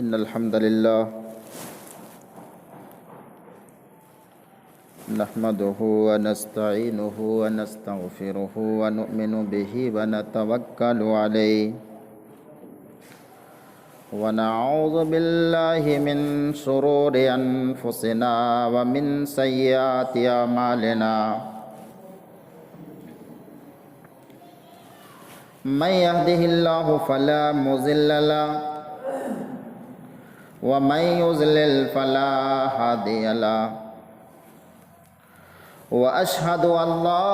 إن الحمد لله نحمده ونستعينه ونستغفره ونؤمن به ونتوكل عليه ونعوذ بالله من شرور أنفسنا ومن سيئات أعمالنا من يهده الله فلا مضل له ومن يضلل فلا هادي له وأشهد أن لا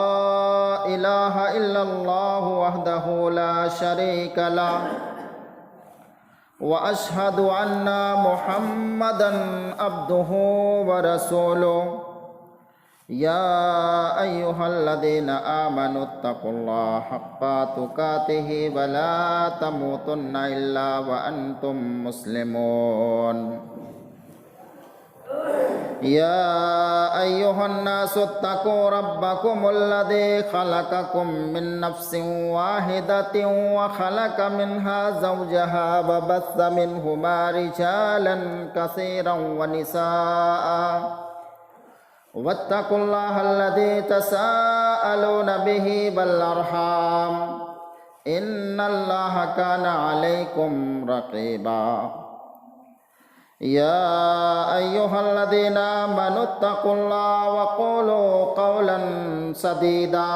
إله إلا الله وحده لا شريك له وأشهد أن محمدا عبده ورسوله يا أيها الذين آمنوا اتقوا الله حق تقاته ولا تموتن إلا وأنتم مسلمون يا أيها الناس اتقوا ربكم الذي خلقكم من نفس واحدة وخلق منها زوجها وبث منهما رجالا كثيرا ونساء واتقوا الله الذي تساءلون به والأرحام إن الله كان عليكم رقيبا يا أيها الذين آمنوا اتقوا الله وقولوا قولا سديدا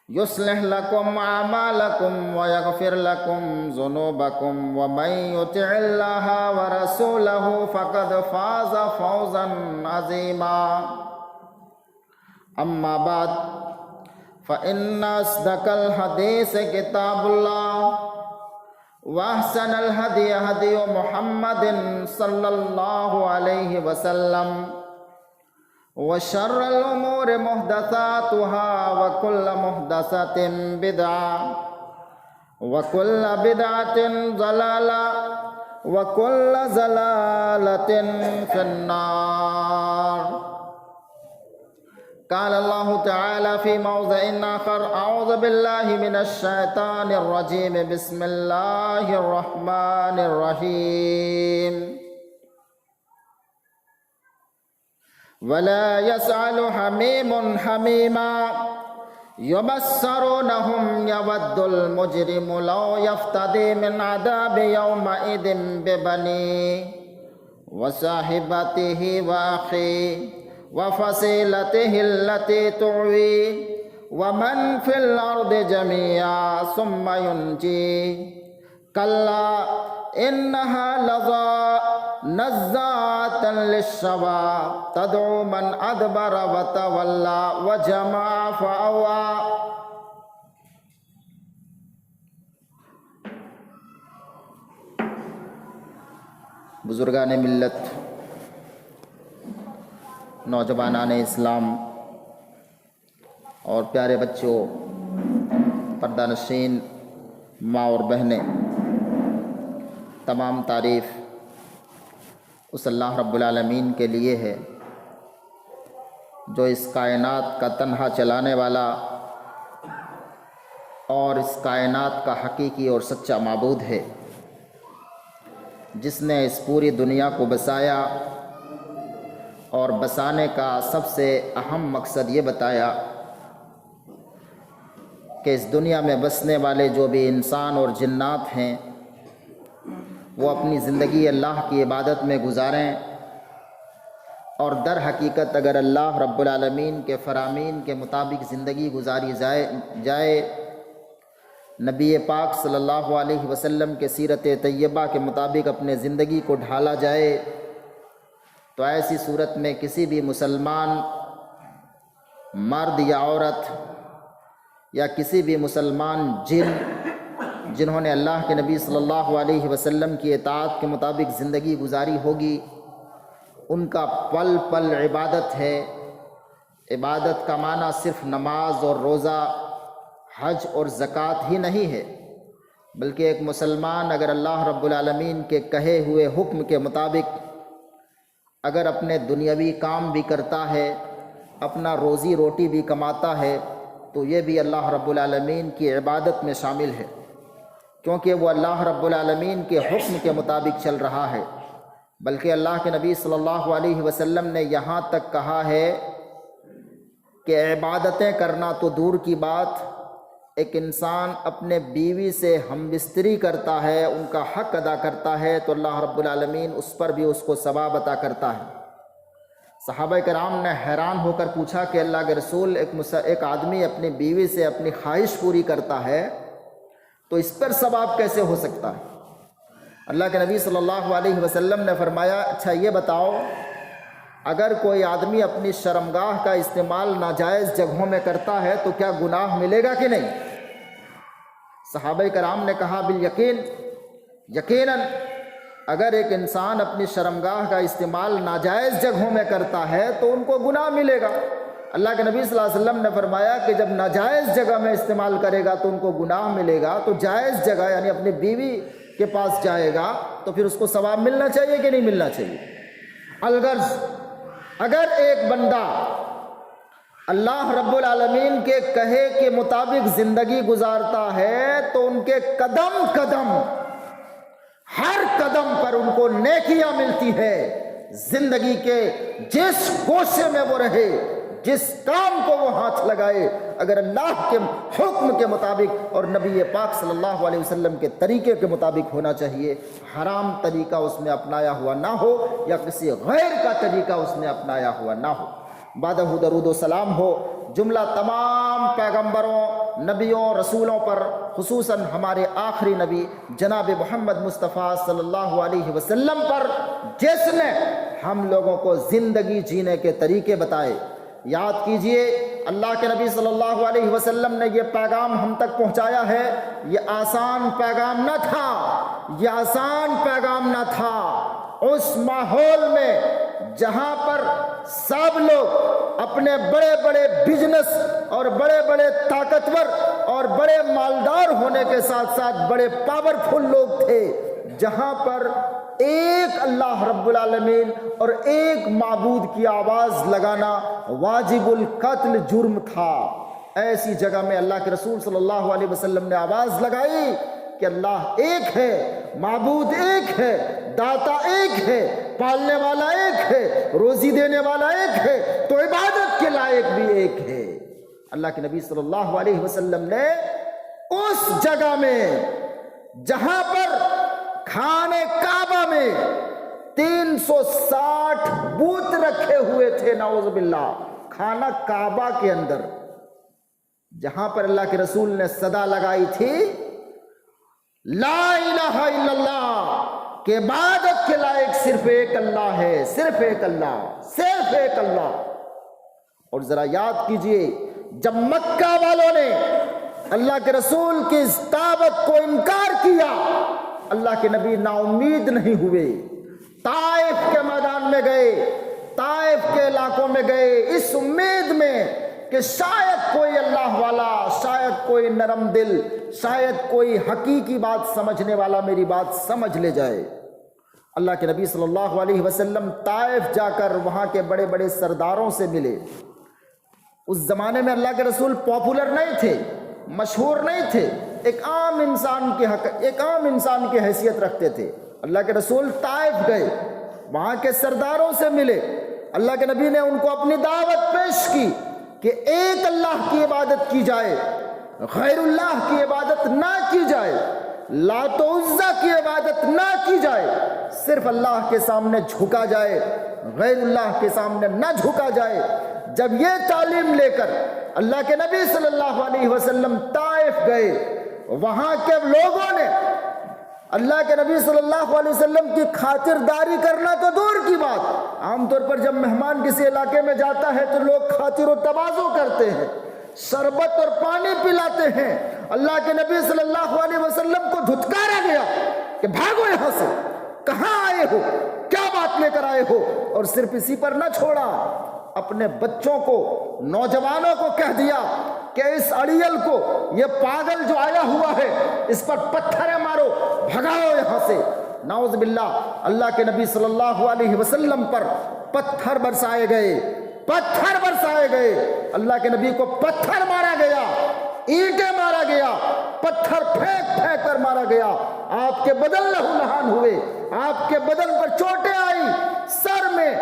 يصلح لكم أعمالكم ويغفر لكم ذنوبكم ومن يطع الله ورسوله فقد فاز فوزا عظيما أما بعد فإن أصدق الحديث كتاب الله وأحسن الهدي هدي محمد صلى الله عليه وسلم وشر الأمور محدثاتها وكل محدثة بدعة وكل بدعة ضلالة وكل ضلالة في النار. قال الله تعالى في موضع آخر أعوذ بالله من الشيطان الرجيم بسم الله الرحمن الرحيم ولا يسأل حميم حميما يبصرونهم يود المجرم لو يفتدي من عذاب يومئذ ببنيه وصاحبته وأخيه وفصيلته التي تؤويه ومن في الأرض جميعا ثم ينجيه كلا إنها لظى نزاعة للشوى تدعو من أدبر وتولى وجمع فأوعى. بزرگان ملت، نوجوانان اسلام اور پیارے بچوں، پردہ نشین ماں اور بہنیں، تمام تعریف اس اللہ رب العالمین کے لیے ہے جو اس کائنات کا تنہا چلانے والا اور اس کائنات کا حقیقی اور سچا معبود ہے، جس نے اس پوری دنیا کو بسایا اور بسانے کا سب سے اہم مقصد یہ بتایا کہ اس دنیا میں بسنے والے جو بھی انسان اور جنات ہیں وہ اپنی زندگی اللہ کی عبادت میں گزاریں، اور در حقیقت اگر اللہ رب العالمین کے فرامین کے مطابق زندگی گزاری جائے، نبی پاک صلی اللہ علیہ وسلم کے سیرت طیبہ کے مطابق اپنے زندگی کو ڈھالا جائے، تو ایسی صورت میں کسی بھی مسلمان مرد یا عورت یا کسی بھی مسلمان جنہوں نے اللہ کے نبی صلی اللہ علیہ وسلم کی اطاعت کے مطابق زندگی گزاری ہوگی، ان کا پل پل عبادت ہے۔ عبادت کا معنی صرف نماز اور روزہ، حج اور زکوٰۃ ہی نہیں ہے، بلکہ ایک مسلمان اگر اللہ رب العالمین کے کہے ہوئے حکم کے مطابق اگر اپنے دنیاوی کام بھی کرتا ہے، اپنا روزی روٹی بھی کماتا ہے، تو یہ بھی اللہ رب العالمین کی عبادت میں شامل ہے، کیونکہ وہ اللہ رب العالمین کے حکم کے مطابق چل رہا ہے، بلکہ اللہ کے نبی صلی اللہ علیہ وسلم نے یہاں تک کہا ہے کہ عبادتیں کرنا تو دور کی بات، ایک انسان اپنے بیوی سے ہم بستری کرتا ہے، ان کا حق ادا کرتا ہے تو اللہ رب العالمین اس پر بھی اس کو ثواب عطا کرتا ہے۔ صحابہ کرام نے حیران ہو کر پوچھا کہ اللہ کے رسول، ایک آدمی اپنی بیوی سے اپنی خواہش پوری کرتا ہے تو اس پر ثواب کیسے ہو سکتا ہے؟ اللہ کے نبی صلی اللہ علیہ وسلم نے فرمایا، اچھا یہ بتاؤ، اگر کوئی آدمی اپنی شرمگاہ کا استعمال ناجائز جگہوں میں کرتا ہے تو کیا گناہ ملے گا کہ نہیں؟ صحابہ کرام نے کہا بالیقین، یقیناً اگر ایک انسان اپنی شرمگاہ کا استعمال ناجائز جگہوں میں کرتا ہے تو ان کو گناہ ملے گا۔ اللہ کے نبی صلی اللہ علیہ وسلم نے فرمایا کہ جب ناجائز جگہ میں استعمال کرے گا تو ان کو گناہ ملے گا، تو جائز جگہ یعنی اپنی بیوی کے پاس جائے گا تو پھر اس کو ثواب ملنا چاہیے کہ نہیں ملنا چاہیے؟ الغرض اگر ایک بندہ اللہ رب العالمین کے کہے کے مطابق زندگی گزارتا ہے تو ان کے قدم قدم، ہر قدم پر ان کو نیکیاں ملتی ہے۔ زندگی کے جس گوشے میں وہ رہے، جس کام کو وہ ہاتھ لگائے، اگر اللہ کے حکم کے مطابق اور نبی پاک صلی اللہ علیہ وسلم کے طریقے کے مطابق ہونا چاہیے، حرام طریقہ اس نے اپنایا ہوا نہ ہو یا کسی غیر کا طریقہ اس نے اپنایا ہوا نہ ہو۔ بعدہ درود و سلام ہو جملہ تمام پیغمبروں، نبیوں، رسولوں پر، خصوصاً ہمارے آخری نبی جناب محمد مصطفیٰ صلی اللہ علیہ وسلم پر، جس نے ہم لوگوں کو زندگی جینے کے طریقے بتائے۔ یاد کیجئے، اللہ کے نبی صلی اللہ علیہ وسلم نے یہ پیغام ہم تک پہنچایا ہے، یہ آسان پیغام نہ تھا، یہ آسان پیغام نہ تھا۔ اس ماحول میں جہاں پر سب لوگ اپنے بڑے بڑے بزنس اور بڑے بڑے طاقتور اور بڑے مالدار ہونے کے ساتھ ساتھ بڑے پاورفل لوگ تھے، جہاں پر ایک اللہ رب العالمین اور ایک معبود کی آواز لگانا واجب القتل جرم تھا، ایسی جگہ میں اللہ کے رسول صلی اللہ علیہ وسلم نے آواز لگائی کہ اللہ ایک ہے، معبود ایک ہے، داتا ایک ہے، پالنے والا ایک ہے، روزی دینے والا ایک ہے، تو عبادت کے لائق بھی ایک ہے۔ اللہ کے نبی صلی اللہ علیہ وسلم نے اس جگہ میں جہاں پر خانے کعبہ میں 360 بت رکھے ہوئے تھے، نعوذ باللہ، خانہ کعبہ کے اندر، جہاں پر اللہ کے رسول نے صدا لگائی تھی لا الہ الا اللہ، کہ عبادت کے لائق صرف ایک اللہ ہے، صرف ایک اللہ، صرف ایک اللہ۔ اور ذرا یاد کیجئے، جب مکہ والوں نے اللہ کے رسول کی اس دعوت کو انکار کیا، اللہ کے نبی نا امید نہیں ہوئے، طائف کے میدان میں گئے، طائف کے علاقوں میں گئے، اس امید میں کہ شاید کوئی اللہ والا، شاید کوئی نرم دل، شاید کوئی حقیقی بات سمجھنے والا میری بات سمجھ لے جائے۔ اللہ کے نبی صلی اللہ علیہ وسلم طائف جا کر وہاں کے بڑے بڑے سرداروں سے ملے۔ اس زمانے میں اللہ کے رسول پاپولر نہیں تھے، مشہور نہیں تھے، ایک عام انسان کی حیثیت رکھتے تھے۔ اللہ کے رسول طائف گئے، وہاں کے سرداروں سے ملے، اللہ کے نبی نے ان کو اپنی دعوت پیش کی کہ ایک اللہ کی عبادت کی جائے، غیر اللہ کی عبادت نہ کی جائے، لات و عزا کی عبادت نہ کی جائے، صرف اللہ کے سامنے جھکا جائے، غیر اللہ کے سامنے نہ جھکا جائے۔ جب یہ تعلیم لے کر اللہ کے نبی صلی اللہ علیہ وسلم طائف گئے، وہاں کے لوگوں نے اللہ کے نبی صلی اللہ علیہ وسلم کی خاطرداری کرنا تو دور کی بات، عام طور پر جب مہمان کسی علاقے میں جاتا ہے تو لوگ خاطر و تواضع کرتے ہیں، شربت اور پانی پلاتے ہیں۔ اللہ کے نبی صلی اللہ علیہ وسلم کو دھتکارا گیا کہ بھاگو یہاں سے، کہاں آئے ہو، کیا بات لے کر آئے ہو؟ اور صرف اسی پر نہ چھوڑا، اپنے بچوں کو، نوجوانوں کو کہہ دیا کہ اس اڑیل کو، یہ پاگل جو آیا ہوا ہے، اس پر پتھریں مارو، بھگاؤ یہاں سے۔ نعوذ باللہ، اللہ کے نبی صلی اللہ علیہ وسلم پر پتھر برسائے گئے، پتھر برسائے گئے، اللہ کے نبی کو پتھر مارا گیا، اینٹیں مارا گیا، پتھر پھینک پھینک کر مارا گیا، آپ کے بدن لہو لہان ہوئے، آپ کے بدن پر چوٹیں آئی، سر میں،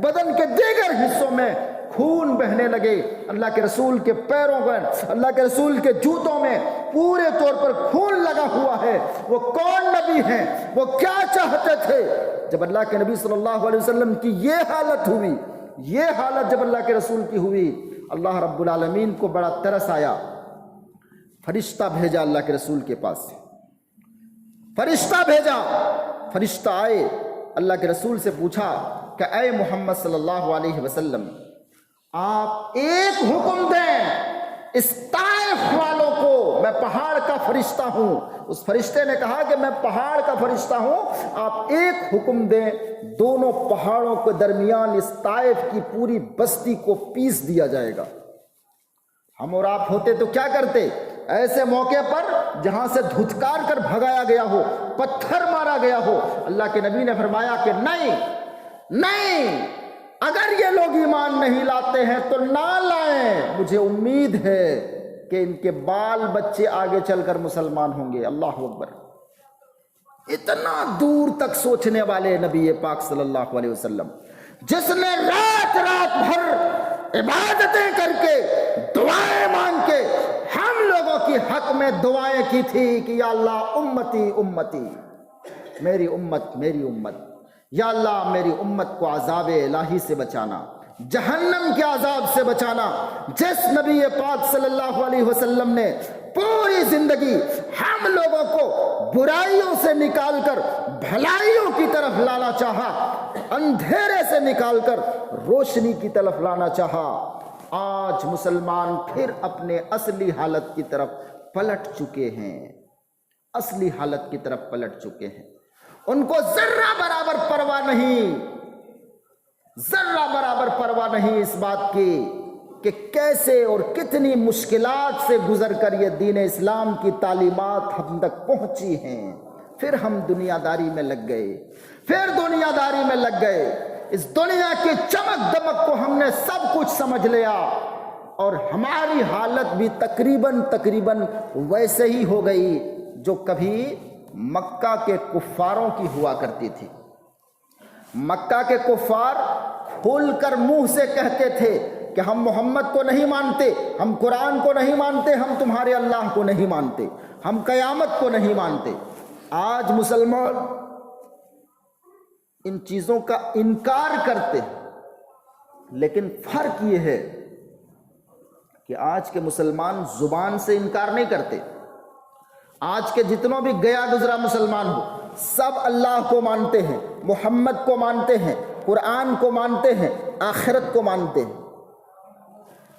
بدن کے دیگر حصوں میں خون بہنے لگے، اللہ کے رسول کے پیروں پر، اللہ کے رسول کے جوتوں میں پورے طور پر خون لگا ہوا ہے۔ وہ کون نبی ہیں؟ وہ کیا چاہتے تھے؟ جب اللہ کے نبی صلی اللہ علیہ وسلم کی یہ حالت ہوئی، یہ حالت جب اللہ کے رسول کی ہوئی، اللہ رب العالمین کو بڑا ترس آیا، فرشتہ بھیجا اللہ کے رسول کے پاس، فرشتہ بھیجا، فرشتہ آئے، اللہ کے رسول سے پوچھا کہ اے محمد صلی اللہ علیہ وسلم، آپ ایک حکم دیں اس طائف والوں کو، میں پہاڑ کا فرشتہ ہوں۔ اس فرشتے نے کہا کہ میں پہاڑ کا فرشتہ ہوں، آپ ایک حکم دیں، دونوں پہاڑوں کے درمیان اس طائف کی پوری بستی کو پیس دیا جائے گا۔ ہم اور آپ ہوتے تو کیا کرتے؟ ایسے موقع پر جہاں سے دھتکار کر بھگایا گیا ہو، پتھر مارا گیا ہو، اللہ کے نبی نے فرمایا کہ نہیں، اگر یہ لوگ ایمان نہیں لاتے ہیں تو نہ لائیں، مجھے امید ہے کہ ان کے بال بچے آگے چل کر مسلمان ہوں گے۔ اللہ اکبر! اتنا دور تک سوچنے والے نبی پاک صلی اللہ علیہ وسلم، جس نے رات بھر عبادتیں کر کے، دعائیں مانگ کے ہم لوگوں کی حق میں دعائیں کی تھی کہ یا اللہ امتی امتی، میری امت، یا اللہ میری امت کو عذاب الہی سے بچانا، جہنم کے عذاب سے بچانا۔ جس نبی پاک صلی اللہ علیہ وسلم نے پوری زندگی ہم لوگوں کو برائیوں سے نکال کر بھلائیوں کی طرف لانا چاہا، اندھیرے سے نکال کر روشنی کی طرف لانا چاہا، آج مسلمان پھر اپنے اصلی حالت کی طرف پلٹ چکے ہیں، اصلی حالت کی طرف پلٹ چکے ہیں۔ ان کو ذرہ برابر پرواہ نہیں اس بات کی کہ کیسے اور کتنی مشکلات سے گزر کر یہ دین اسلام کی تعلیمات ہم تک پہنچی ہیں۔ پھر ہم دنیا داری میں لگ گئے، اس دنیا کی چمک دمک کو ہم نے سب کچھ سمجھ لیا، اور ہماری حالت بھی تقریباً ویسے ہی ہو گئی جو کبھی مکہ کے کفاروں کی ہوا کرتی تھی۔ مکہ کے کفار کھل کر منہ سے کہتے تھے کہ ہم محمد کو نہیں مانتے، ہم قرآن کو نہیں مانتے، ہم تمہارے اللہ کو نہیں مانتے، ہم قیامت کو نہیں مانتے۔ آج مسلمان ان چیزوں کا انکار کرتے ہیں، لیکن فرق یہ ہے کہ آج کے مسلمان زبان سے انکار نہیں کرتے۔ آج کے جتنوں بھی گیا گزرا مسلمان ہو، سب اللہ کو مانتے ہیں، محمد کو مانتے ہیں، قرآن کو مانتے ہیں، آخرت کو مانتے ہیں۔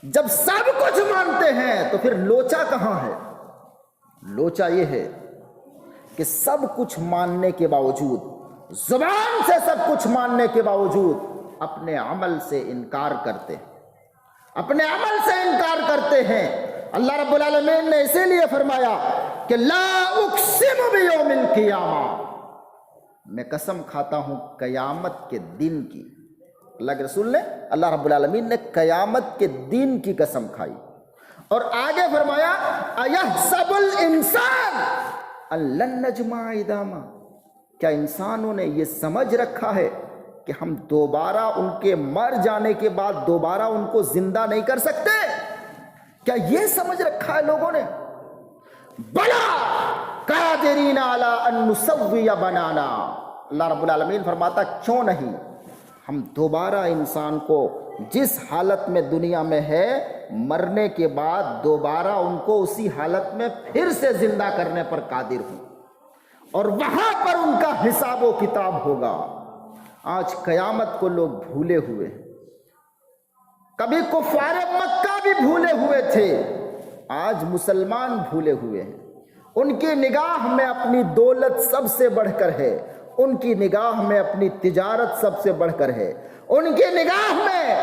جب سب کچھ مانتے ہیں تو پھر لوچا کہاں ہے؟ لوچا یہ ہے کہ سب کچھ ماننے کے باوجود، زبان سے سب کچھ ماننے کے باوجود اپنے عمل سے انکار کرتے ہیں۔ اللہ رب العالمین نے اسی لیے فرمایا کہ لا اقسم بیوم القیامہ، میں قسم کھاتا ہوں قیامت کے دن کی۔ اللہ کے رسول نے، اللہ رب العالمین نے قیامت کے دن کی قسم کھائی، اور آگے فرمایا ایحسب الانسان ان لن نجمع عظامہ، کیا انسانوں نے یہ سمجھ رکھا ہے کہ ہم دوبارہ ان کے مر جانے کے بعد دوبارہ ان کو زندہ نہیں کر سکتے؟ کیا یہ سمجھ رکھا ہے لوگوں نے؟ بلا قادرین علی ان نسوی بنانا، اللہ رب العالمین فرماتا کیوں نہیں، ہم دوبارہ انسان کو جس حالت میں دنیا میں ہے، مرنے کے بعد دوبارہ ان کو اسی حالت میں پھر سے زندہ کرنے پر قادر ہوں، اور وہاں پر ان کا حساب و کتاب ہوگا۔ آج قیامت کو لوگ بھولے ہوئے ہیں، کبھی کفار مکہ بھی بھولے ہوئے تھے، آج مسلمان بھولے ہوئے ہیں۔ ان کی نگاہ میں اپنی دولت سب سے بڑھ کر ہے، ان کی نگاہ میں اپنی تجارت سب سے بڑھ کر ہے، ان کی نگاہ میں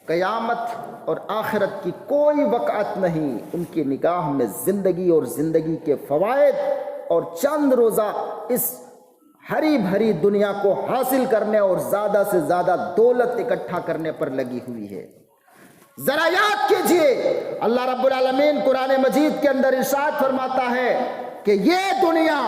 قیامت اور آخرت کی کوئی وقعت نہیں، ان کی نگاہ میں زندگی اور زندگی کے فوائد اور چند روزہ اس ہری بھری دنیا کو حاصل کرنے اور زیادہ سے زیادہ دولت اکٹھا کرنے پر لگی ہوئی ہے۔ ذرا یاد کیجئے، اللہ رب العالمین قرآن مجید کے اندر ارشاد فرماتا ہے کہ یہ دنیا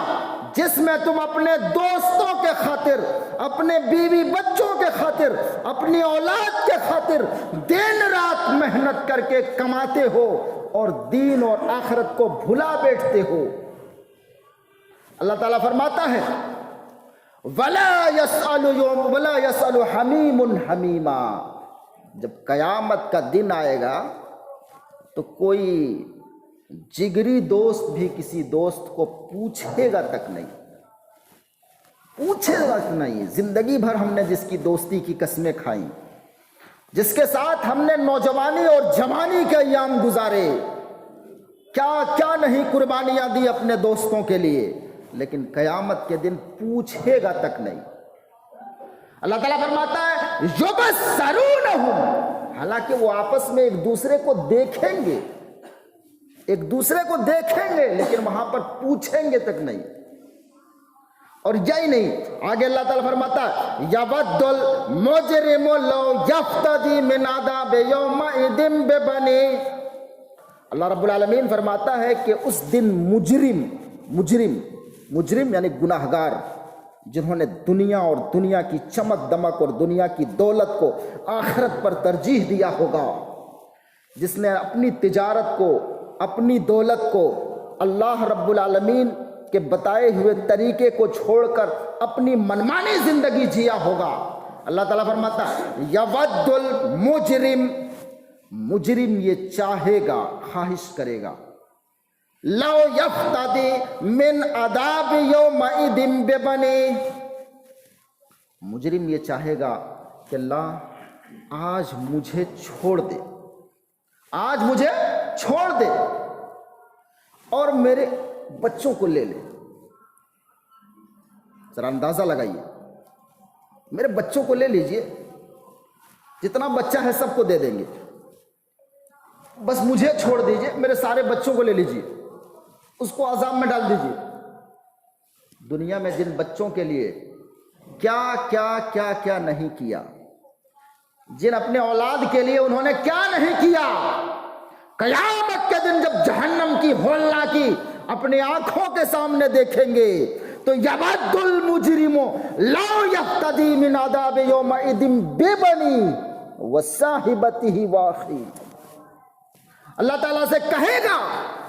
جس میں تم اپنے دوستوں کے خاطر، اپنے بیوی بچوں کے خاطر، اپنی اولاد کے خاطر دن رات محنت کر کے کماتے ہو اور دین اور آخرت کو بھلا بیٹھتے ہو، اللہ تعالیٰ فرماتا ہے وَلَا يَسْأَلُ حَمِيمٌ حَمِيمًا، جب قیامت کا دن آئے گا تو کوئی جگری دوست بھی کسی دوست کو پوچھے گا تک نہیں، پوچھے گا تک نہیں۔ زندگی بھر ہم نے جس کی دوستی کی قسمیں کھائیں، جس کے ساتھ ہم نے نوجوانی اور جوانی کے ایام گزارے، کیا کیا نہیں قربانیاں دی اپنے دوستوں کے لیے، لیکن قیامت کے دن پوچھے گا تک نہیں۔ اللہ تعالیٰ فرماتا ہے یبصرونہم، حالانکہ وہ آپس میں ایک دوسرے کو دیکھیں گے، ایک دوسرے کو دیکھیں گے، لیکن وہاں پر پوچھیں گے تک نہیں۔ اور یہی نہیں، آگے اللہ تعالیٰ فرماتا ہے یود المجرم لو یفتدی من عذاب یومئذ ببنی، اللہ رب العالمین فرماتا ہے کہ اس دن مجرم یعنی گناہگار، جنہوں نے دنیا اور دنیا کی چمک دمک اور دنیا کی دولت کو آخرت پر ترجیح دیا ہوگا، جس نے اپنی تجارت کو، اپنی دولت کو اللہ رب العالمین کے بتائے ہوئے طریقے کو چھوڑ کر اپنی منمانی زندگی جیا ہوگا، اللہ تعالیٰ فرماتا ہے یود المجرم، مجرم یہ چاہے گا، خواہش کرے گا، لو یفتدی من عذاب یومئذ ببنی، مجرم یہ چاہے گا کہ اللہ آج مجھے چھوڑ دے، آج مجھے چھوڑ دے اور میرے بچوں کو لے لے۔ ذرا اندازہ لگائیے، میرے بچوں کو لے لیجئے، جتنا بچہ ہے سب کو دے دیں گے، بس مجھے چھوڑ دیجئے، میرے سارے بچوں کو لے لیجئے، اس کو عذاب میں ڈال دیجئے۔ دنیا میں جن بچوں کے لیے کیا نہیں کیا، جن اپنے اولاد کے لیے انہوں نے کیا نہیں کیا، قیامت کے دن جب جہنم کی ہولناکی اپنی آنکھوں کے سامنے دیکھیں گے تو یود المجرم لو یفتدی من عذاب یومئذ ببنی وصاحبتہ واخیہ، اللہ تعالیٰ سے کہے گا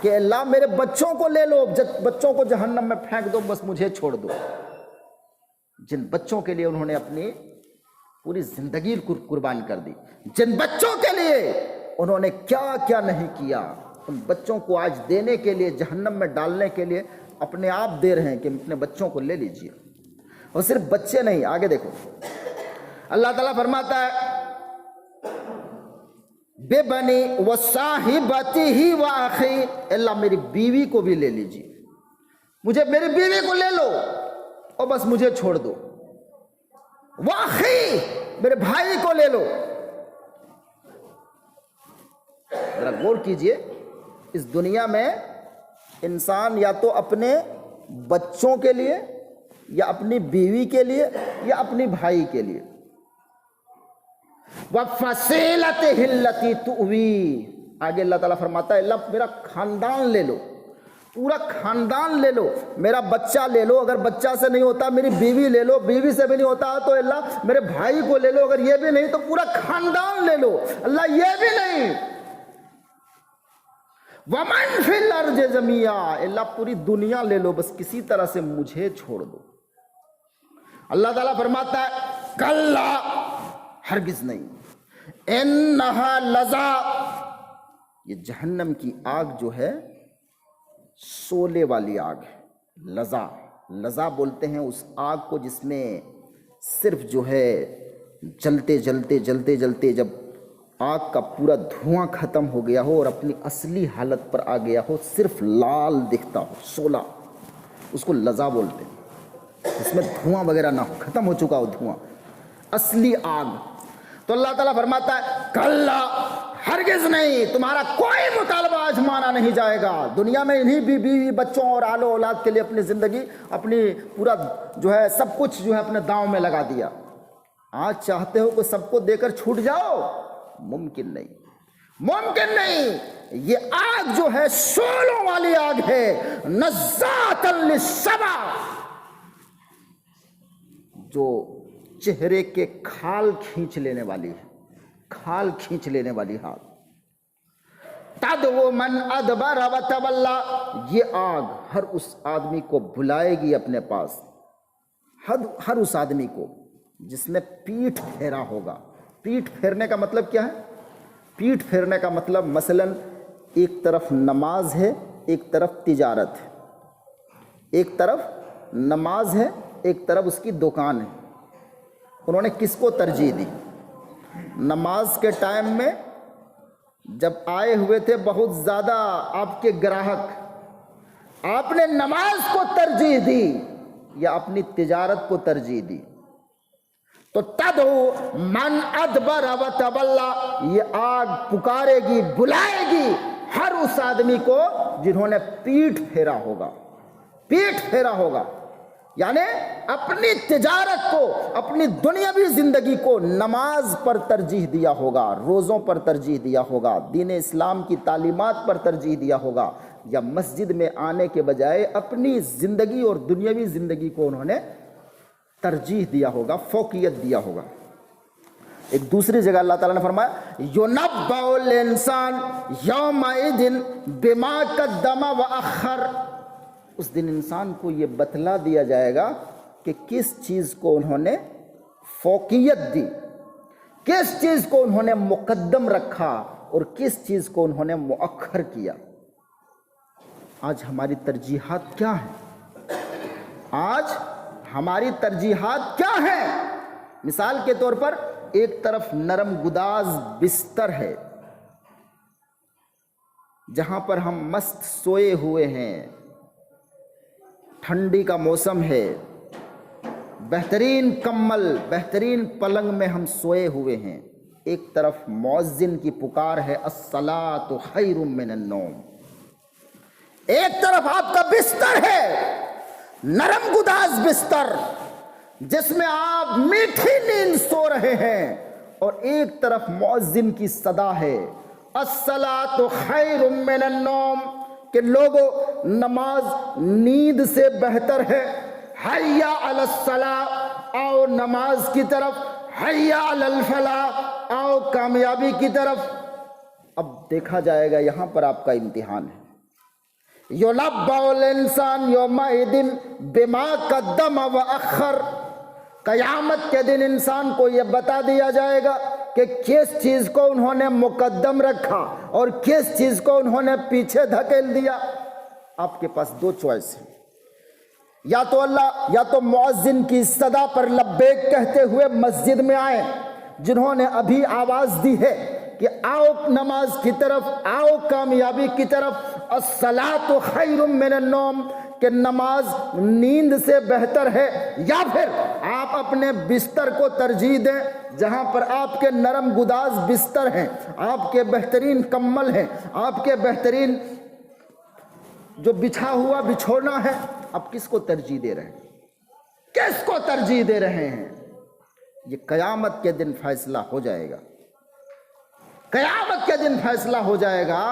کہ اللہ میرے بچوں کو لے لو، بچوں کو جہنم میں پھینک دو، بس مجھے چھوڑ دو۔ جن بچوں کے لیے انہوں نے اپنی پوری زندگی قربان کر دی، جن بچوں کے لیے انہوں نے کیا نہیں کیا، ان بچوں کو آج دینے کے لیے، جہنم میں ڈالنے کے لیے اپنے آپ دے رہے ہیں کہ اپنے بچوں کو لے لیجئے۔ اور صرف بچے نہیں، آگے دیکھو اللہ تعالیٰ فرماتا ہے بے بنی وصاحبتہ واخی، اللہ میری بیوی کو بھی لے لیجئے، مجھے میری بیوی کو لے لو اور بس مجھے چھوڑ دو، واخی میرے بھائی کو لے لو۔ ذرا غور کیجئے، اس دنیا میں انسان یا تو اپنے بچوں کے لیے یا اپنی بیوی کے لیے یا اپنی بھائی کے لیے، وَفَصِيلَتِهِ الَّتِي تُؤْوِي، آگے اللہ تعالیٰ فرماتا ہے اللہ میرا خاندان لے لو، پورا خاندان لے لو، میرا بچہ لے لو، اگر بچہ سے نہیں ہوتا میری بیوی لے لو، بیوی سے بھی نہیں ہوتا تو اللہ میرے بھائی کو لے لو، اگر یہ بھی نہیں تو پورا خاندان لے لو، اللہ یہ بھی نہیں، وَمَنْ فِي الْأَرْضِ جَمِيعًا، اللہ پوری دنیا لے لو، بس کسی طرح سے مجھے چھوڑ دو۔ اللہ تعالیٰ فرماتا ہے کلا، ہرگز نہیں، انہا لظا، یہ جہنم کی آگ جو ہے سولے والی آگ ہے، لظا بولتے ہیں اس آگ کو جس میں صرف جو ہے جلتے جب آگ کا پورا دھواں ختم ہو گیا ہو اور اپنی اصلی حالت پر آ گیا ہو، صرف لال دکھتا ہو، سولا، اس کو لظا بولتے ہیں، اس میں دھواں وغیرہ نہ ہو، ختم ہو چکا ہو دھواں، اصلی آگ۔ تو اللہ تعالیٰ فرماتا ہے کلا، ہرگز نہیں، تمہارا کوئی مطالبہ آج مانا نہیں جائے گا۔ دنیا میں انہی بیوی بچوں اور آل و اولاد کے لیے اپنی زندگی، اپنی پورا جو ہے سب کچھ جو ہے اپنے داؤں میں لگا دیا، آج چاہتے ہو کہ سب کو دے کر چھوٹ جاؤ، ممکن نہیں۔ ممکن نہیں. یہ آگ جو ہے شعلوں والی آگ ہے، نزاعۃ للشوی، جو چہرے کے کھال کھینچ لینے والی ہے، کھال کھینچ لینے والی آگ. تدعو من ادبر وتولی، یہ آگ ہر اس آدمی کو بلائے گی اپنے پاس، ہر اس آدمی کو جس نے پیٹھ پھیرا ہوگا. پیٹھ پھیرنے کا مطلب کیا ہے؟ پیٹھ پھیرنے کا مطلب مثلاً ایک طرف نماز ہے، ایک طرف تجارت ہے، ایک طرف نماز ہے، ایک طرف اس کی دکان ہے. انہوں نے کس کو ترجیح دی؟ نماز کے ٹائم میں جب آئے ہوئے تھے بہت زیادہ آپ کے گراہک، آپ نے نماز کو ترجیح دی یا اپنی تجارت کو ترجیح دی؟ تو تدعو من ادبر وتولی، یہ آگ پکارے گی، بلائے گی ہر اس آدمی کو جنہوں نے پیٹھ پھیرا ہوگا. پیٹھ پھیرا ہوگا یعنی اپنی تجارت کو، اپنی دنیاوی زندگی کو نماز پر ترجیح دیا ہوگا، روزوں پر ترجیح دیا ہوگا، دین اسلام کی تعلیمات پر ترجیح دیا ہوگا، یا مسجد میں آنے کے بجائے اپنی زندگی اور دنیاوی زندگی کو انہوں نے ترجیح دیا ہوگا، فوقیت دیا ہوگا. ایک دوسری جگہ اللہ تعالیٰ نے فرمایا یُنَبَّأُ الْإِنسَانُ یَوْمَئِذٍ بِمَا قَدَّمَ وَأَخَّرَ، اس دن انسان کو یہ بتلا دیا جائے گا کہ کس چیز کو انہوں نے فوقیت دی، کس چیز کو انہوں نے مقدم رکھا اور کس چیز کو انہوں نے مؤخر کیا. آج ہماری ترجیحات کیا ہیں؟ آج ہماری ترجیحات کیا ہیں؟ مثال کے طور پر ایک طرف نرم گداز بستر ہے جہاں پر ہم مست سوئے ہوئے ہیں، ٹھنڈی کا موسم ہے، بہترین کمبل، بہترین پلنگ میں ہم سوئے ہوئے ہیں. ایک طرف مؤذن کی پکار ہے الصلاۃ خیر من النوم، ایک طرف آپ کا بستر ہے، نرم گداز بستر جس میں آپ میٹھی نیند سو رہے ہیں، اور ایک طرف مؤذن کی صدا ہے الصلاۃ خیر من النوم، کہ لوگوں نماز نیند سے بہتر ہے. حیا علی الصلاۃ، آؤ نماز کی طرف، حیا علی الفلاح، آؤ کامیابی کی طرف. اب دیکھا جائے گا یہاں پر آپ کا امتحان ہے. یُنَبَّأُ الْإِنسَانُ یَوْمَئِذٍ بِمَا قَدَّمَ وَأَخَّرَ، قیامت کے دن انسان کو یہ بتا دیا جائے گا کہ کس چیز کو انہوں نے مقدم رکھا اور کس چیز کو انہوں نے پیچھے دھکیل دیا. آپ کے پاس دو چوائس ہیں، یا تو اللہ، یا تو مؤذن کی صدا پر لبیک کہتے ہوئے مسجد میں آئیں جنہوں نے ابھی آواز دی ہے کہ آؤ نماز کی طرف، آؤ کامیابی کی طرف، الصلاۃ خیر من النوم، کہ نماز نیند سے بہتر ہے. یا پھر آپ اپنے بستر کو ترجیح دیں جہاں پر آپ کے نرم گداز بستر ہیں، آپ کے بہترین کمبل ہیں، آپ کے بہترین جو بچھا ہوا بچھونا ہے. اب کس کو ترجیح دے رہے ہیں؟ کس کو ترجیح دے رہے ہیں؟ یہ قیامت کے دن فیصلہ ہو جائے گا. قیامت کے دن فیصلہ ہو جائے گا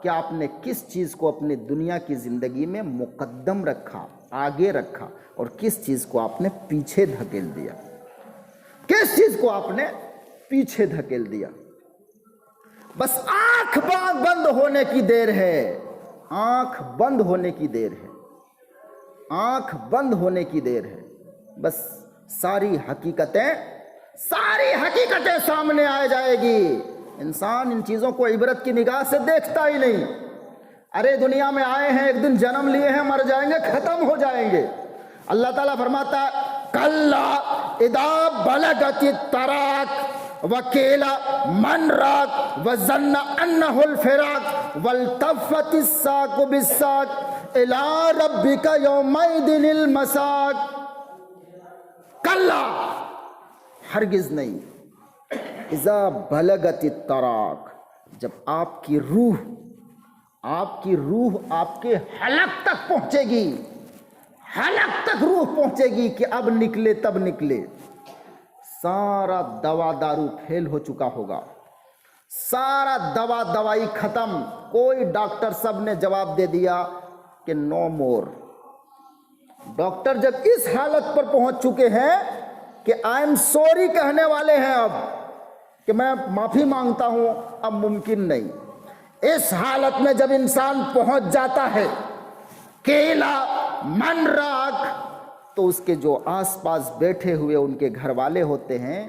کہ آپ نے کس چیز کو اپنی دنیا کی زندگی میں مقدم رکھا، آگے رکھا، اور کس چیز کو آپ نے پیچھے دھکیل دیا، کس چیز کو آپ نے پیچھے دھکیل دیا. بس آنکھ بند ہونے کی دیر ہے، آنکھ بند ہونے کی دیر ہے، آنکھ بند ہونے کی دیر ہے. بس ساری حقیقتیں سامنے آ جائے گی. انسان ان چیزوں کو عبرت کی نگاہ سے دیکھتا ہی نہیں. ارے دنیا میں آئے ہیں، ایک دن جنم لیے ہیں، مر جائیں گے، ختم ہو جائیں گے. اللہ تعالیٰ فرماتا ہے کلا اذا بلغت التراق وقیل من راق وظن انہ الفراق والتفت الساق بالساق الی ربک یومئذ المساق. کلا، ہرگز نہیں. اذا بلغت التراق، جب آپ کی روح آپ کے حلق تک پہنچے گی، حلق تک روح پہنچے گی کہ اب نکلے تب نکلے، سارا دوا دارو پھیل ہو چکا ہوگا، سارا دوائی ختم، کوئی ڈاکٹر سب نے جواب دے دیا کہ نو مور۔ ڈاکٹر جب اس حالت پر پہنچ چکے ہیں کہ آئی ایم سوری کہنے والے ہیں اب، کہ میں معافی مانگتا ہوں، اب ممکن نہیں۔ اس حالت میں جب انسان پہنچ جاتا ہے کیلا من راک، تو اس کے جو آس پاس بیٹھے ہوئے ان کے گھر والے ہوتے ہیں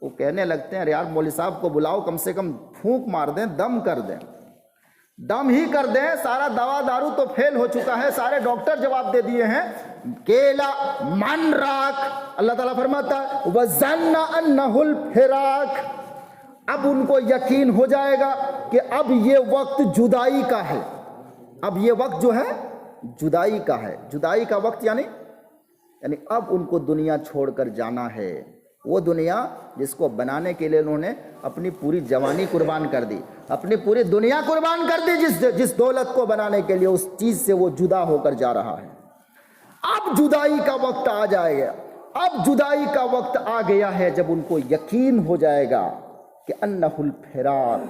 وہ کہنے لگتے ہیں ارے یار مولوی صاحب کو بلاؤ، کم سے کم پھونک مار دیں، دم کر دیں، دم ہی کر دیں، سارا دوا دارو تو فیل ہو چکا ہے، سارے ڈاکٹر جواب دے دیے ہیں۔ کیلا من راک، اللہ تعالیٰ فرماتا ہے وَظَنَّ أَنَّهُ الْفِرَاقُ، اب ان کو یقین ہو جائے گا کہ اب یہ وقت جدائی کا ہے، اب یہ وقت جو ہے جدائی کا ہے۔ جدائی کا وقت یعنی اب ان کو دنیا چھوڑ کر جانا ہے، وہ دنیا جس کو بنانے کے لیے انہوں نے اپنی پوری جوانی قربان کر دی، اپنی پوری دنیا قربان کر دی، جس دولت کو بنانے کے لیے، اس چیز سے وہ جدا ہو کر جا رہا ہے۔ اب جدائی کا وقت آ جائے گا، اب جدائی کا وقت آ گیا ہے جب ان کو یقین ہو جائے گا کہ انہ الفراق،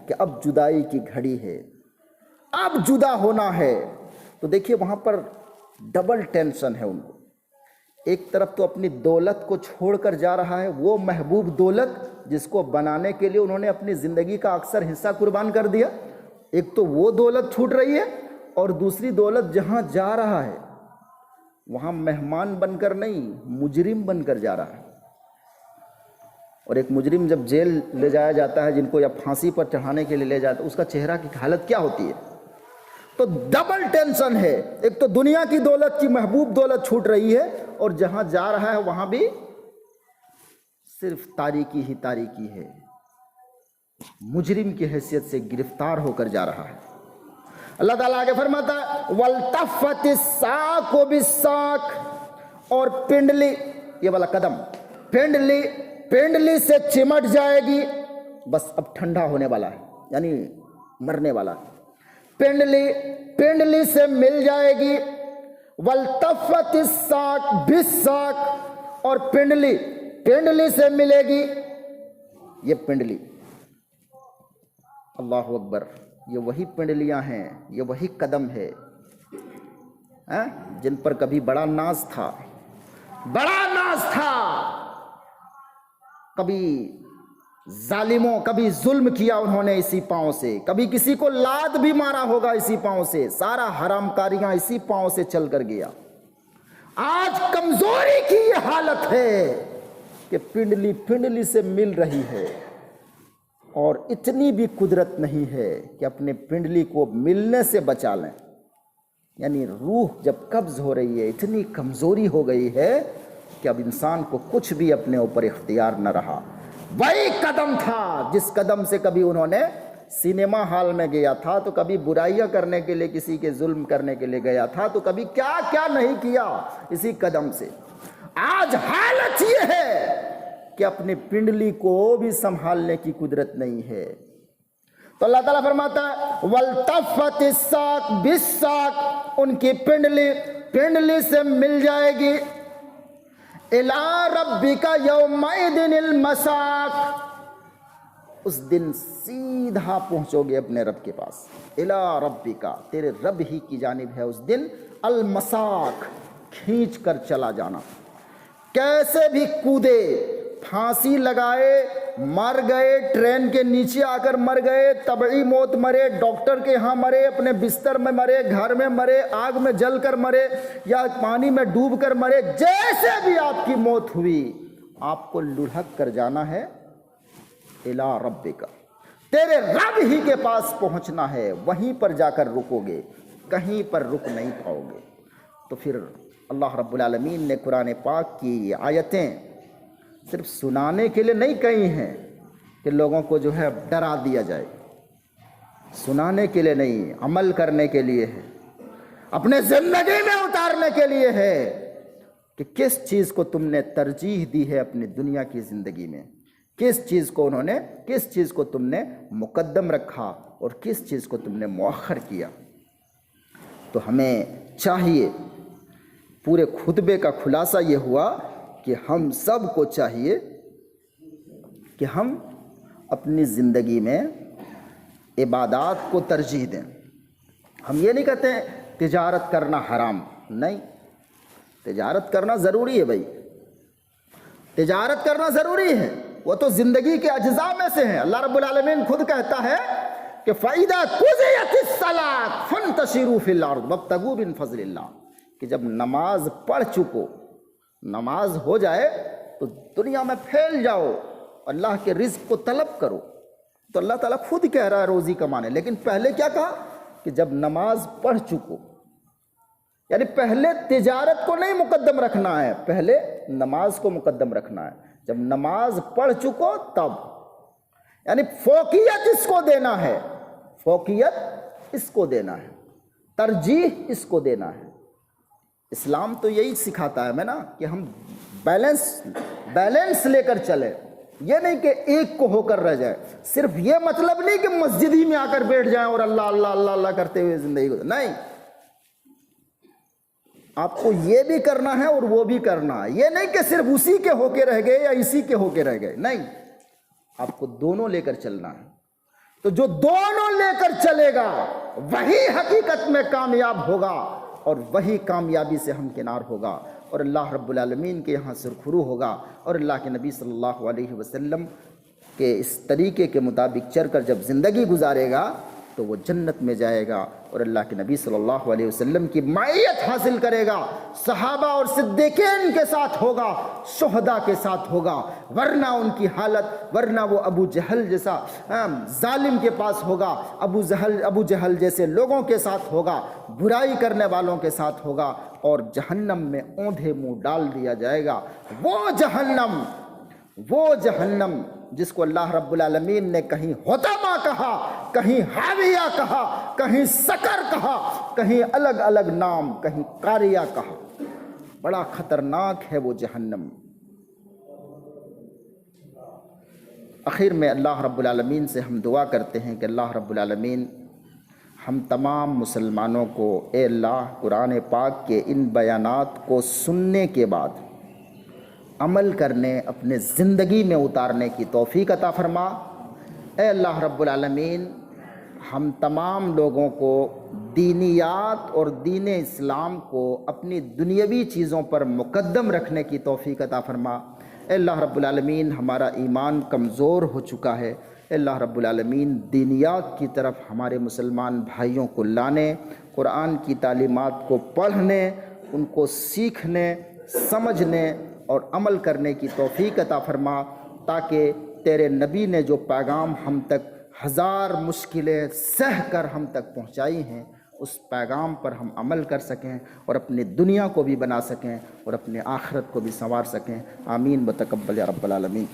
کہ اب جدائی کی گھڑی ہے، اب جدا ہونا ہے۔ تو دیکھیے وہاں پر ڈبل ٹینشن ہے ان کو، ایک طرف تو اپنی دولت کو چھوڑ کر جا رہا ہے، وہ محبوب دولت جس کو بنانے کے لیے انہوں نے اپنی زندگی کا اکثر حصہ قربان کر دیا، ایک تو وہ دولت چھوٹ رہی ہے، اور دوسری دولت جہاں جا رہا ہے وہاں مہمان بن کر نہیں، مجرم بن کر جا رہا ہے۔ اور ایک مجرم جب جیل لے جایا جاتا ہے، جن کو یا پھانسی پر چڑھانے کے لیے لے جاتا ہے، اس کا چہرہ کی حالت کیا ہوتی ہے؟ تو ڈبل ٹینشن ہے، ایک تو دنیا کی دولت کی محبوب دولت چھوٹ رہی ہے، اور جہاں جا رہا ہے وہاں بھی صرف تاریکی ہی تاریکی ہے، مجرم کی حیثیت سے گرفتار ہو کر جا رہا ہے۔ اللہ تعالیٰ آگے فرماتا ہے وَالْتَفَّتِ السَّاقُ بِالسَّاقِ، اور پنڈلی، یہ والا قدم، پنڈلی سے چمٹ جائے گی، بس اب ٹھنڈا ہونے والا ہے، یعنی مرنے والا ہے۔ پنڈلی سے مل جائے گی، وَالْتَفَّتِ السَّاقُ بِالسَّاقِ، اور پنڈلی سے ملے گی، یہ پنڈلی، اللہ اکبر، یہ وہی پنڈلیاں ہیں، یہ وہی قدم ہے جن پر کبھی بڑا ناز تھا، کبھی ظالموں، کبھی ظلم کیا انہوں نے اسی پاؤں سے، کبھی کسی کو لات بھی مارا ہوگا اسی پاؤں سے، سارا حرام کاریاں اسی پاؤں سے چل کر گیا۔ آج کمزوری کی یہ حالت ہے کہ پنڈلی سے مل رہی ہے، اور اتنی بھی قدرت نہیں ہے کہ اپنے پنڈلی کو ملنے سے بچا لیں، یعنی روح جب قبض ہو رہی ہے، اتنی کمزوری ہو گئی ہے کہ اب انسان کو کچھ بھی اپنے اوپر اختیار نہ رہا۔ وہی قدم تھا جس قدم سے کبھی انہوں نے سینما ہال میں گیا تھا، تو کبھی برائیاں کرنے کے لیے، کسی کے ظلم کرنے کے لیے گیا تھا، تو کبھی کیا کیا نہیں کیا اسی قدم سے۔ آج حالت یہ ہے کہ اپنی پنڈلی کو بھی سنبھالنے کی قدرت نہیں ہے۔ تو اللہ تعالیٰ فرماتا ہے وَالْتَفَّتِ السَّاقُ بِالسَّاقِ، ان کی پنڈلی سے مل جائے گی، إِلَىٰ رَبِّكَ يَوْمَئِذٍ الْمَسَاقُ، اس دن سیدھا پہنچو گے اپنے رب کے پاس، إِلَىٰ رَبِّكَ، تیرے رب ہی کی جانب ہے اس دن المساق، کھینچ کر چلا جانا۔ کیسے بھی کودے، پھانسی لگائے، مر گئے، ٹرین کے نیچے آ کر مر گئے، طبعی موت مرے، ڈاکٹر کے ہاں مرے، اپنے بستر میں مرے، گھر میں مرے، آگ میں جل کر مرے، یا پانی میں ڈوب کر مرے، جیسے بھی آپ کی موت ہوئی، آپ کو لڑھک کر جانا ہے اِلیٰ ربک، تیرے رب ہی کے پاس پہنچنا ہے، وہیں پر جا کر رکو گے، کہیں پر رک نہیں پاؤ گے۔ تو پھر اللہ رب العالمین نے قرآن پاک کی آیتیں صرف سنانے کے لیے نہیں کہی ہیں کہ لوگوں کو جو ہے ڈرا دیا جائے، سنانے کے لیے نہیں، عمل کرنے کے لیے ہے، اپنے زندگی میں اتارنے کے لیے ہے کہ کس چیز کو تم نے ترجیح دی ہے اپنی دنیا کی زندگی میں، کس چیز کو تم نے مقدم رکھا اور کس چیز کو تم نے مؤخر کیا۔ تو ہمیں چاہیے، پورے خطبے کا خلاصہ یہ ہوا کہ ہم سب کو چاہیے کہ ہم اپنی زندگی میں عبادات کو ترجیح دیں۔ ہم یہ نہیں کہتے ہیں تجارت کرنا حرام، نہیں، تجارت کرنا ضروری ہے بھائی، تجارت کرنا ضروری ہے، وہ تو زندگی کے اجزاء میں سے ہیں۔ اللہ رب العالمین خود کہتا ہے کہ فَإِذَا قُضِيَتِ الصَّلَاةُ فَانتَشِرُوا فِي الْأَرْضِ وَابْتَغُوا مِن فَضْلِ اللَّهِ، کہ جب نماز پڑھ چکو، نماز ہو جائے تو دنیا میں پھیل جاؤ، اللہ کے رزق کو طلب کرو۔ تو اللہ تعالیٰ خود کہہ رہا ہے روزی کمانے، لیکن پہلے کیا کہا کہ جب نماز پڑھ چکو، یعنی پہلے تجارت کو نہیں مقدم رکھنا ہے، پہلے نماز کو مقدم رکھنا ہے۔ جب نماز پڑھ چکو تب، یعنی فوقیت اس کو دینا ہے، فوقیت اس کو دینا ہے، ترجیح اس کو دینا ہے۔ اسلام تو یہی سکھاتا ہے نا کہ ہم بیلنس لے کر چلیں، یہ نہیں کہ ایک کو ہو کر رہ جائے۔ صرف یہ مطلب نہیں کہ مسجد ہی میں آ کر بیٹھ جائیں اور اللہ اللہ اللہ اللہ کرتے ہوئے زندگی کو، نہیں، آپ کو یہ بھی کرنا ہے اور وہ بھی کرنا ہے۔ یہ نہیں کہ صرف اسی کے ہو کے رہ گئے یا اسی کے ہو کے رہ گئے، نہیں، آپ کو دونوں لے کر چلنا ہے۔ تو جو دونوں لے کر چلے گا وہی حقیقت میں کامیاب ہوگا، اور وہی کامیابی سے ہمکنار ہوگا، اور اللہ رب العالمین کے یہاں سرخرو ہوگا، اور اللہ کے نبی صلی اللہ علیہ وسلم کے اس طریقے کے مطابق چل کر جب زندگی گزارے گا تو وہ جنت میں جائے گا، اور اللہ کے نبی صلی اللہ علیہ وسلم کی معیت حاصل کرے گا، صحابہ اور صدیقین کے ساتھ ہوگا، شہداء کے ساتھ ہوگا، ورنہ ان کی حالت، ورنہ وہ ابو جہل جیسا ظالم کے پاس ہوگا، ابو جہل جیسے لوگوں کے ساتھ ہوگا، برائی کرنے والوں کے ساتھ ہوگا، اور جہنم میں اوندھے منہ ڈال دیا جائے گا۔ وہ جہنم جس کو اللہ رب العالمین نے کہیں حطمہ کہا، کہیں حاویہ کہا، کہیں سقر کہا، کہیں الگ الگ نام، کہیں قاریہ کہا، بڑا خطرناک ہے وہ جہنم۔ آخر میں اللہ رب العالمین سے ہم دعا کرتے ہیں کہ اللہ رب العالمین ہم تمام مسلمانوں کو، اے اللہ، قرآن پاک کے ان بیانات کو سننے کے بعد عمل کرنے، اپنے زندگی میں اتارنے کی توفیق عطا فرما۔ اے اللہ رب العالمین، ہم تمام لوگوں کو دینیات اور دین اسلام کو اپنی دنیاوی چیزوں پر مقدم رکھنے کی توفیق عطا فرما۔ اے اللہ رب العالمین، ہمارا ایمان کمزور ہو چکا ہے، اے اللہ رب العالمین دینیات کی طرف ہمارے مسلمان بھائیوں کو لانے، قرآن کی تعلیمات کو پڑھنے، ان کو سیکھنے، سمجھنے اور عمل کرنے کی توفیق عطا فرما، تاکہ تیرے نبی نے جو پیغام ہم تک ہزار مشکلیں سہ کر ہم تک پہنچائی ہیں، اس پیغام پر ہم عمل کر سکیں، اور اپنی دنیا کو بھی بنا سکیں، اور اپنے آخرت کو بھی سنوار سکیں۔ آمین و تقبل یا رب العالمین۔